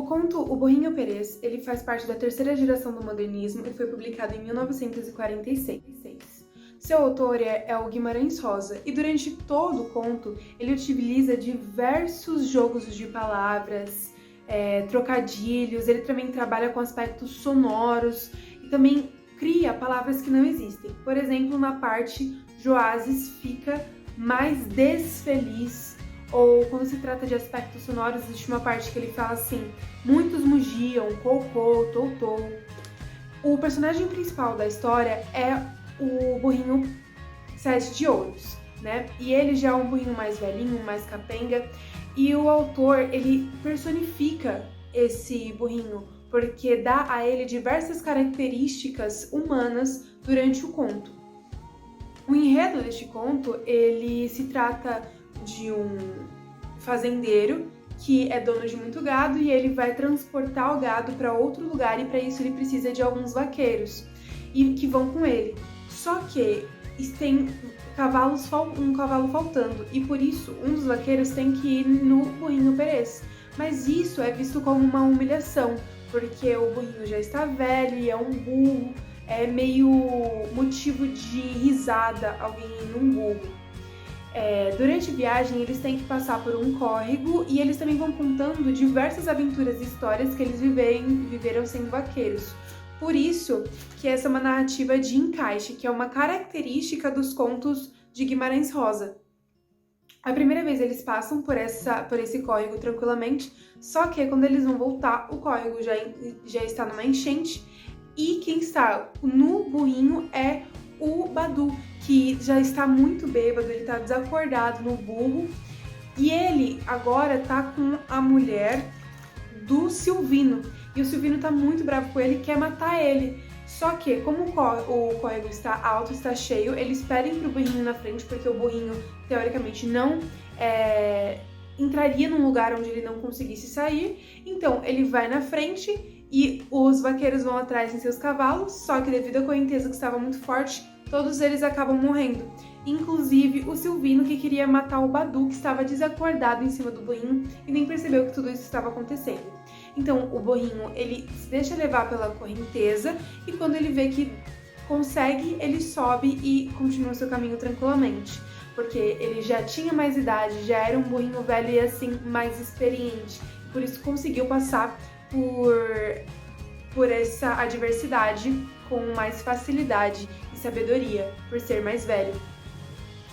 O conto O Burrinho Perês, ele faz parte da terceira geração do modernismo e foi publicado em 1946. Seu autor é o Guimarães Rosa, e durante todo o conto ele utiliza diversos jogos de palavras, trocadilhos, ele também trabalha com aspectos sonoros e também cria palavras que não existem. Por exemplo, na parte Joazes fica mais desfeliz, ou quando se trata de aspectos sonoros, existe uma parte que ele fala assim: muitos mugiam, cocô, toutou. O personagem principal da história é o burrinho Sete de Ouros, né? E ele já é um burrinho mais velhinho, mais capenga, e o autor, ele personifica esse burrinho porque dá a ele diversas características humanas durante o conto. O enredo deste conto, ele se trata de um fazendeiro que é dono de muito gado e ele vai transportar o gado para outro lugar, e para isso ele precisa de alguns vaqueiros e que vão com ele. Só que tem um cavalo faltando, e por isso um dos vaqueiros tem que ir no Burrinho Perês. Mas isso é visto como uma humilhação, porque o burrinho já está velho e é um burro, é meio motivo de risada alguém ir num burro. Durante a viagem, eles têm que passar por um córrego e eles também vão contando diversas aventuras e histórias que eles viveram sendo vaqueiros. Por isso que essa é uma narrativa de encaixe, que é uma característica dos contos de Guimarães Rosa. A primeira vez eles passam por esse córrego tranquilamente, só que quando eles vão voltar, o córrego já está numa enchente, e quem está no burrinho é o Badu, que já está muito bêbado, ele está desacordado no burro, e ele agora tá com a mulher do Silvino, e o Silvino tá muito bravo com ele e quer matar ele. Só que, como o córrego está alto, está cheio, eles pedem pro burrinho na frente, porque o burrinho, teoricamente, não entraria num lugar onde ele não conseguisse sair. Então, ele vai na frente e os vaqueiros vão atrás em seus cavalos, só que devido à correnteza que estava muito forte, todos eles acabam morrendo. Inclusive o Silvino, que queria matar o Badu, que estava desacordado em cima do burrinho e nem percebeu que tudo isso estava acontecendo. Então o burrinho, ele se deixa levar pela correnteza, e quando ele vê que consegue, ele sobe e continua seu caminho tranquilamente, porque ele já tinha mais idade, já era um burrinho velho e assim mais experiente, por isso conseguiu passar por essa adversidade com mais facilidade e sabedoria, por ser mais velho,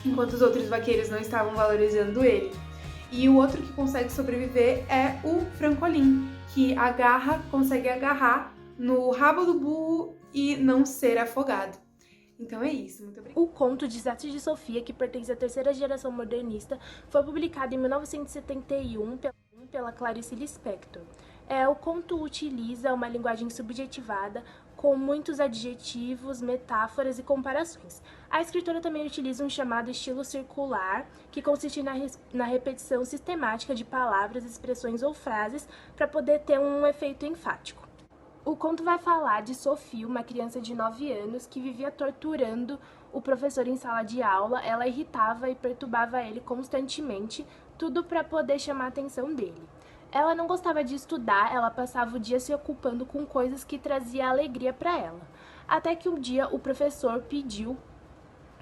enquanto os outros vaqueiros não estavam valorizando ele. E o outro que consegue sobreviver é o Francolin, que consegue agarrar no rabo do burro e não ser afogado. Então é isso, muito obrigada. O conto Desatos de Sofia, que pertence à terceira geração modernista, foi publicado em 1971 pela Clarice Lispector. O conto utiliza uma linguagem subjetivada, com muitos adjetivos, metáforas e comparações. A escritora também utiliza um chamado estilo circular, que consiste na repetição sistemática de palavras, expressões ou frases para poder ter um efeito enfático. O conto vai falar de Sofia, uma criança de 9 anos que vivia torturando o professor em sala de aula. Ela irritava e perturbava ele constantemente, tudo para poder chamar a atenção dele. Ela não gostava de estudar, ela passava o dia se ocupando com coisas que traziam alegria para ela. Até que um dia o professor pediu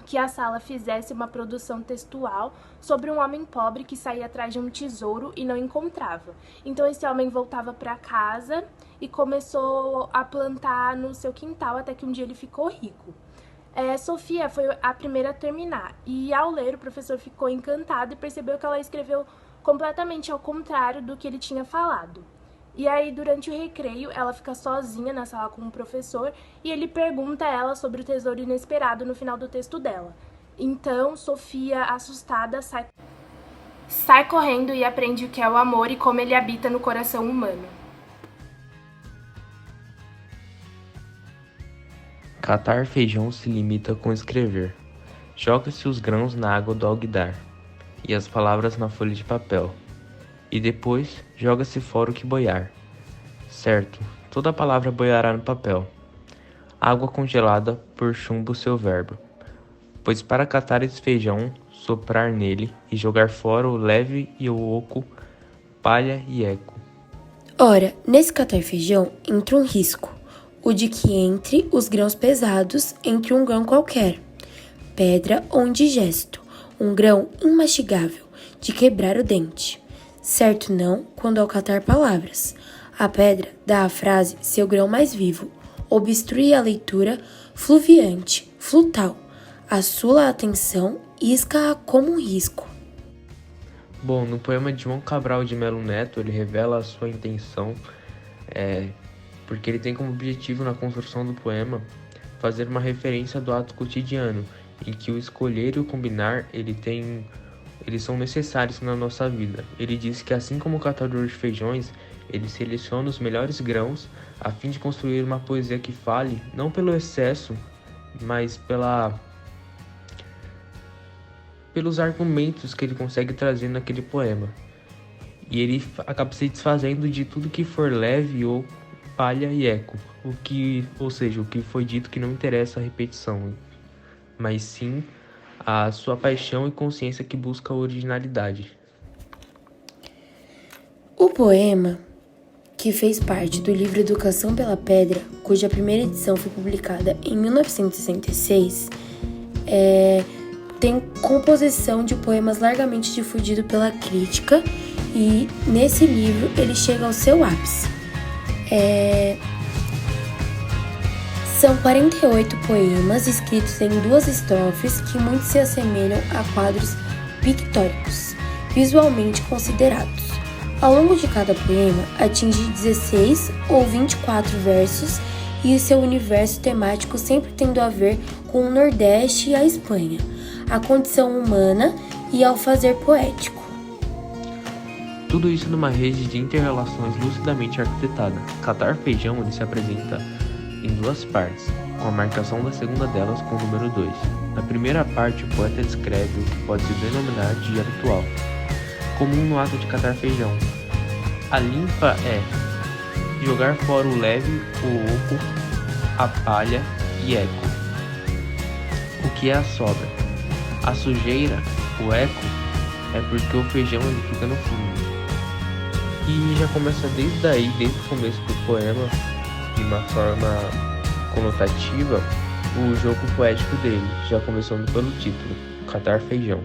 que a sala fizesse uma produção textual sobre um homem pobre que saía atrás de um tesouro e não encontrava. Então esse homem voltava para casa e começou a plantar no seu quintal, até que um dia ele ficou rico. Sofia foi a primeira a terminar, e ao ler o professor ficou encantado e percebeu que ela escreveu completamente ao contrário do que ele tinha falado. E aí, durante o recreio, ela fica sozinha na sala com o professor e ele pergunta a ela sobre o tesouro inesperado no final do texto dela. Então, Sofia, assustada, sai correndo e aprende o que é o amor e como ele habita no coração humano. Catar feijão se limita com escrever. Joga-se os grãos na água do alguidar, e as palavras na folha de papel, e depois joga-se fora o que boiar. Certo, toda palavra boiará no papel. Água congelada por chumbo seu verbo. Pois para catar esse feijão, soprar nele e jogar fora o leve e o oco, palha e eco. Ora, nesse catar feijão entra um risco, o de que entre os grãos pesados entre um grão qualquer, pedra ou indigesto, um grão imastigável, de quebrar o dente. Certo não, quando ao catar palavras. A pedra dá à frase seu grão mais vivo, obstrui a leitura fluviante, flutal, assula a atenção, isca-a como um risco. Bom, no poema de João Cabral de Melo Neto, ele revela a sua intenção, porque ele tem como objetivo na construção do poema fazer uma referência do ato cotidiano, em que o escolher e o combinar eles são necessários na nossa vida. Ele diz que assim como o catador de feijões, ele seleciona os melhores grãos a fim de construir uma poesia que fale não pelo excesso, mas pelos argumentos que ele consegue trazer naquele poema. E ele acaba se desfazendo de tudo que for leve ou palha e eco, ou seja, o que foi dito que não interessa a repetição, mas sim a sua paixão e consciência que busca a originalidade. O poema, que fez parte do livro Educação pela Pedra, cuja primeira edição foi publicada em 1966, tem composição de poemas largamente difundido pela crítica e nesse livro ele chega ao seu ápice. São 48 poemas escritos em 2 estrofes que muito se assemelham a quadros pictóricos, visualmente considerados. Ao longo de cada poema, atinge 16 ou 24 versos e seu universo temático sempre tendo a ver com o Nordeste e a Espanha, a condição humana e ao fazer poético. Tudo isso numa rede de inter-relações lucidamente arquitetada. Catar Feijão ele se apresenta em 2 partes, com a marcação da segunda delas com o número 2. Na primeira parte, o poeta descreve o que pode se denominar de ritual, comum no ato de catar feijão. A limpa é jogar fora o leve, o oco, a palha e eco. O que é a sobra? A sujeira, o eco, é porque o feijão ele fica no fundo. E já começa desde o começo do poema, de uma forma conotativa, o jogo poético dele, já começando pelo título, Catar Feijão.